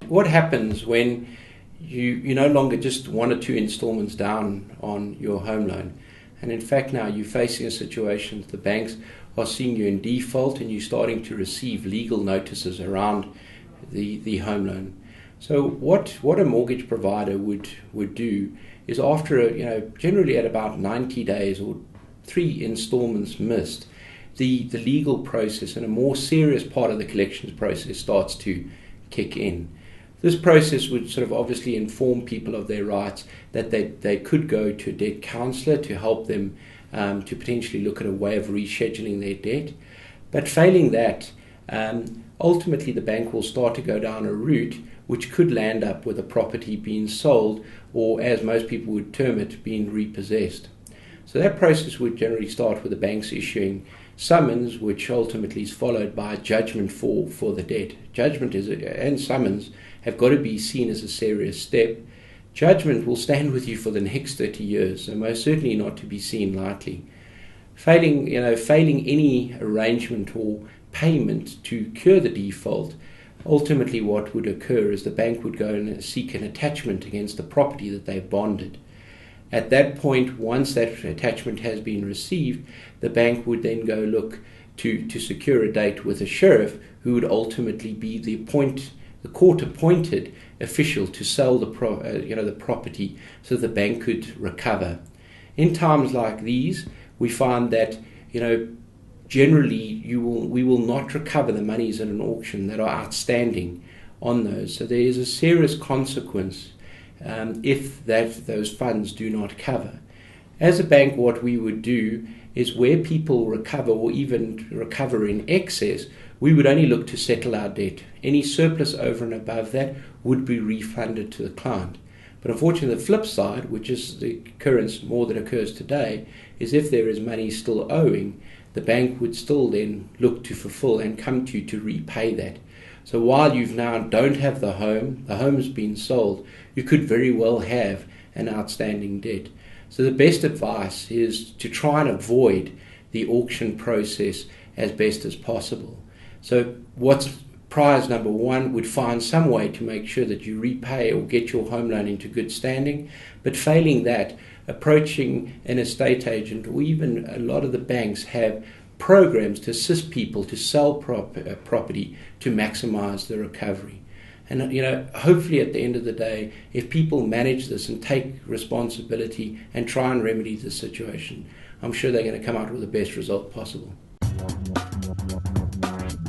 What happens when you no longer just one or two installments down on your home loan, and in fact now you're facing a situation that the banks are seeing you in default and you're starting to receive legal notices around the home loan? So what a mortgage provider would do is, after generally at about 90 days or 3 installments missed, the legal process and a more serious part of the collections process starts to kick in. This process would sort of obviously inform people of their rights, that they could go to a debt counsellor to help them to potentially look at a way of rescheduling their debt. But failing that, ultimately the bank will start to go down a route which could land up with a property being sold, or as most people would term it, being repossessed. So that process would generally start with the banks issuing summons, which ultimately is followed by a judgment for the debt. Judgment and summons have got to be seen as a serious step. Judgment will stand with you for the next 30 years, so most certainly not to be seen lightly. Failing any arrangement or payment to cure the default, ultimately what would occur is the bank would go and seek an attachment against the property that they've bonded. At that point, once that attachment has been received, the bank would then go look to secure a date with a sheriff, who would ultimately be the court-appointed official to sell the property so the bank could recover. In times like these, we find that generally we will not recover the monies at an auction that are outstanding on those. So there is a serious consequence if those funds do not cover. As a bank, what we would do is, where people recover or even recover in excess, we would only look to settle our debt. Any surplus over and above that would be refunded to the client. But unfortunately, the flip side, which is the occurrence more that occurs today, is if there is money still owing, the bank would still then look to fulfill and come to you to repay that. So while you've now don't have the home's been sold, you could very well have an outstanding debt. So the best advice is to try and avoid the auction process as best as possible. So what's prize number one would find some way to make sure that you repay or get your home loan into good standing. But failing that, approaching an estate agent, or even a lot of the banks have programs to assist people to sell property to maximize the recovery. And hopefully at the end of the day, if people manage this and take responsibility and try and remedy the situation, I'm sure they're going to come out with the best result possible.